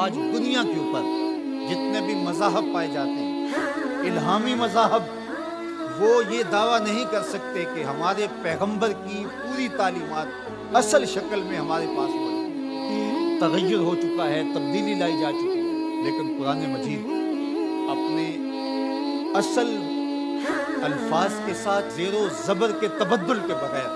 آج دنیا کے اوپر جتنے بھی مذاہب پائے جاتے ہیں، الہامی مذاہب، وہ یہ دعویٰ نہیں کر سکتے کہ ہمارے پیغمبر کی پوری تعلیمات اصل شکل میں ہمارے پاس موجود ہے۔ تغیر ہو چکا ہے، تبدیلی لائی جا چکی ہے، لیکن قرآن مجید اپنے اصل الفاظ کے ساتھ زیر و زبر کے تبدل کے بغیر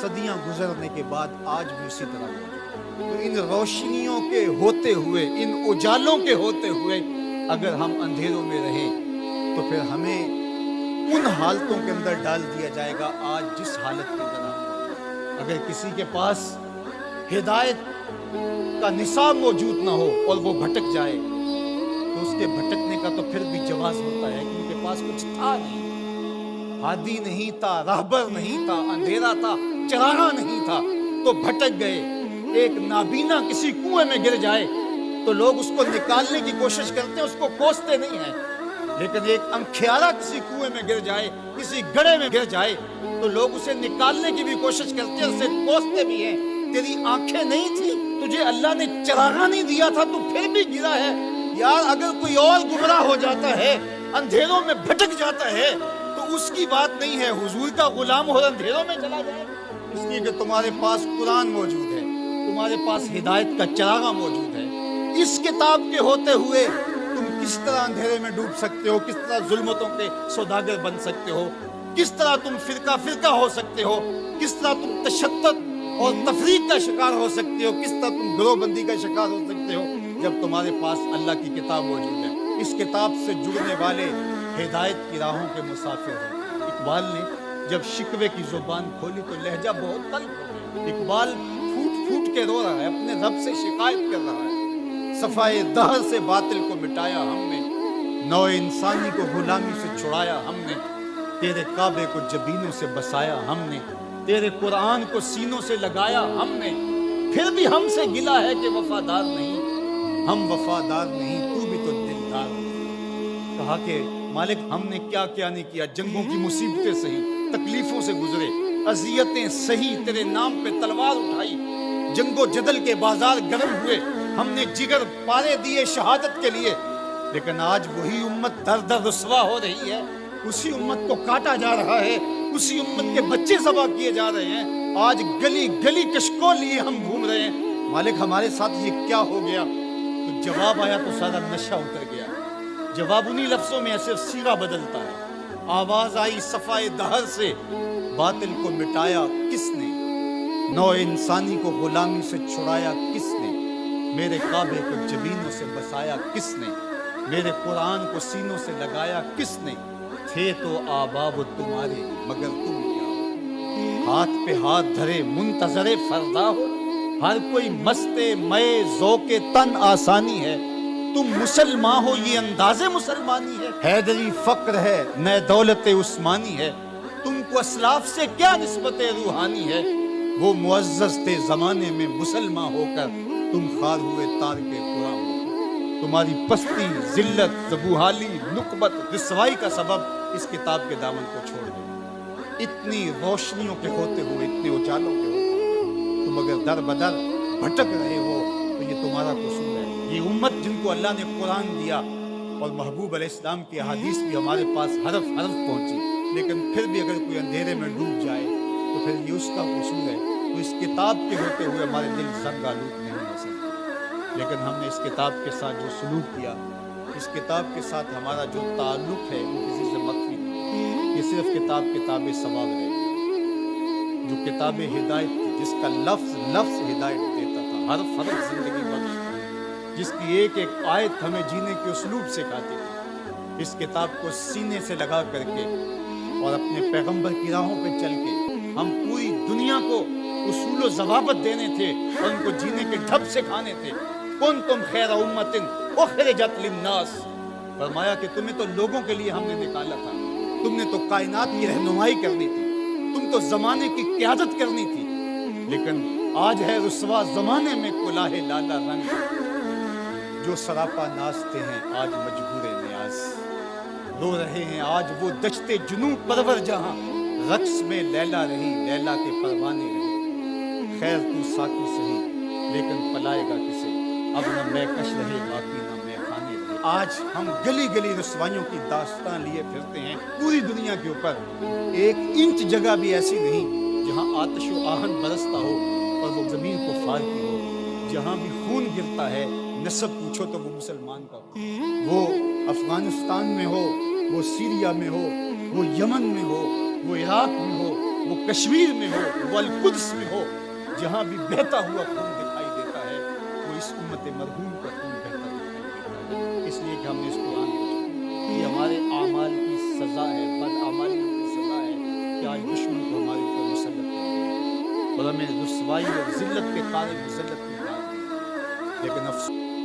صدیاں گزرنے کے بعد آج بھی اسی طرح موجود ہے۔ تو ان روشنیوں کے ہوتے ہوئے، ان اجالوں کے ہوتے ہوئے اگر ہم اندھیروں میں رہیں تو پھر ہمیں ان حالتوں کے اندر ڈال دیا جائے گا آج جس حالت کے اندر ہم موجود ہیں۔ اگر کسی کے پاس ہدایت کا نصاب موجود نہ ہو اور وہ بھٹک جائے تو اس کے بھٹکنے کا تو پھر بھی جواز ہوتا ہے کہ ان کے پاس کچھ تھا نہیں، ہادی نہیں تھا، راہبر نہیں تھا، اندھیرا تھا، چراغاں نہیں تھا، تو بھٹک گئے۔ ایک نابینا کسی کنویں میں گر جائے تو لوگ اس کو نکالنے کی کوشش کرتے ہیں، اس کو کوستے نہیں ہیں، لیکن ایک انکھیارا کسی کنویں میں گر جائے، کسی گڑھے میں گر جائے تو لوگ اسے نکالنے کی بھی کوشش کرتے ہیں، اسے کوستے بھی ہیں۔ تیری آنکھیں نہیں تھی، تجھے اللہ نے چراغاں نہیں دیا تھا، تو پھر بھی گرا ہے۔ یار اگر کوئی اور گمراہ ہو جاتا ہے، اندھیروں میں بھٹک جاتا ہے تو اس کی بات نہیں ہے، حضور کا غلام اور اندھیروں میں چلا جائے، اس لیے کہ تمہارے پاس قرآن موجود ہے، تمہارے پاس ہدایت کا چراغاں موجود ہے۔ اس کتاب کے ہوتے ہوئے تم کس طرح اندھیرے میں ڈوب سکتے ہو، کس طرح ظلمتوں کے سوداگر بن سکتے ہو، کس طرح تم فرقہ فرقہ ہو سکتے ہو، کس طرح تم تشدد اور تفریق کا شکار ہو سکتے ہو، کس طرح تم گروہ بندی کا شکار ہو سکتے ہو جب تمہارے پاس اللہ کی کتاب موجود ہے۔ اس کتاب سے جڑنے والے ہدایت کی راہوں کے مسافر ہیں۔ اقبال نے جب شکوے کی زبان کھولی تو لہجہ بہت تلخ ہو گیا۔ اقبال پھوٹ پھوٹ کے رو رہا ہے، اپنے رب سے شکایت کر رہا ہے۔ صفائے دہر سے باطل کو مٹایا ہم نے، نو انسانی کو غلامی سے چھڑایا ہم نے، تیرے کعبے کو جبینوں سے بسایا ہم نے، تیرے قرآن کو سینوں سے لگایا ہم نے، پھر بھی ہم سے گلا ہے کہ وفادار نہیں، ہم وفادار نہیں، تو بھی تو دلدار۔ کہا کہ مالک ہم نے کیا کیا نہیں کیا، جنگوں کی مصیبتیں سہی، تکلیفوں سے گزرے، اذیتیں سہی، تیرے نام پہ تلوار اٹھائی، جنگ و جدل کے بازار گرم ہوئے، ہم نے جگر پارے دیے شہادت کے لیے، لیکن آج وہی امت در در رسوا ہو رہی ہے، اسی امت کو کاٹا جا رہا ہے، اسی امت کے بچے ذبح کیے جا رہے ہیں، آج گلی گلی کشکول لیے ہم گھوم رہے ہیں، مالک ہمارے ساتھ یہ کیا ہو گیا؟ تو جواب آیا تو سارا نشہ اتر گیا۔ جواب انہی لفظوں میں صرف سیغہ بدلتا ہے۔ آواز آئی صفائے دہر سے، باطل کو مٹایا کس نے، نو انسانی کو غلامی سے چھڑایا کس نے، میرے کعبے کو جبینوں سے بسایا کس نے، میرے قرآن کو سینوں سے لگایا کس نے، تھے تو آباب تمہارے مگر تم کیا ہو، ہاتھ پہ ہاتھ دھرے منتظر فردا ہو، ہر کوئی مستے مئے ذوق تن آسانی ہے، تم مسلمان ہو یہ انداز مسلمانی ہے، حیدری فقر ہے نئے دولت عثمانی ہے، تم کو اسلاف سے کیا نسبت روحانی ہے، وہ معزز تھے زمانے میں مسلمان ہو کر، تم خار ہوئے تارک قرآن ہو کر، تمہاری پستی ذلت زبوحالی نکبت رسوائی کا سبب اس کتاب کے دامن کو چھوڑ دو۔ اتنی روشنیوں کے ہوتے ہوئے، اتنے اجالوں کے ہوتے ہوئے تم اگر در بدر بھٹک رہے ہو تو یہ تمہارا قصور ہے۔ یہ امت جن کو اللہ نے قرآن دیا اور محبوب علیہ السلام کی احادیث بھی ہمارے پاس حرف حرف پہنچی، لیکن پھر بھی اگر کوئی اندھیرے میں ڈوب جائے تو پھر یہ اس کا قصور ہے۔ تو اس کتاب کے ہوتے ہوئے ہمارے دل زنگ آلود نہیں ہو سکتے، لیکن ہم نے اس کتاب کے ساتھ جو سلوک کیا، اس کتاب کے ساتھ ہمارا جو تعلق ہے وہ کسی سے مخفی نہیں، یہ صرف کتاب ثواب رہ گئی۔ جو کتاب ہدایت تھی، جس کا لفظ لفظ ہدایت دیتا تھا، حرف حرف زندگی بخش، جس کی ایک ایک آیت ہمیں جینے کے اسلوب سکھاتی تھی، اس کتاب کو سینے سے لگا کر کے اور اپنے پیغمبر کی راہوں پہ چل کے ہم پوری دنیا کو اصول و ضوابط دینے تھے اور ان کو جینے کے ڈھب سکھانے تھے۔ کنتم خیر امت اخرجت للناس، فرمایا کہ تمہیں تو لوگوں کے لیے ہم نے نکالا تھا، تم نے تو کائنات کی رہنمائی کرنی تھی، تم تو زمانے کی قیادت کرنی تھی، لیکن آج ہے رسوا زمانے میں کلاہ لالا رنگ، جو سراپا نازتے ہیں آج مجبور نیاز، رو رہے ہیں آج وہ دشتے جنوب پرور جہاں، رقص میں لیلا رہی لیلا کے پروانے رہے، خیر تو ساقی سہی لیکن پلائے گا کسے، اب نہ میں کش رہے باقی نہ میں خانے رہے. آج ہم گلی گلی رسوائیوں کی داستان لیے پھرتے ہیں پوری دنیا کے اوپر. ایک انچ جگہ بھی ایسی نہیں جہاں آتش و آہن برستا ہو اور وہ زمین کو پھاڑتی ہو. جہاں بھی خون گرتا ہے نسب پوچھو تو وہ مسلمان کا ہو. وہ افغانستان میں ہو، وہ سیریا میں ہو، وہ یمن میں ہو، وہ عراق میں ہو، وہ کشمیر میں ہو، وہ القدس میں ہو. جہاں بھی بہتا ہوا خون دکھائی دیتا ہے وہ اس امت مرحوم کا خون بہتا دکھائی دیتا ہے. اس لیے کہ ہم نے اس قرآن کو چھوڑا. یہ ہمارے اعمال کی سزا ہے، بد اعمالیوں کی سزا ہے کہ آج دشمن کو ہمارے اوپر مسلط کر دیا اور ہمیں رسوائی اور ذلت کے قالب مسلط نہیں ڈال دیا. لیکن افسوس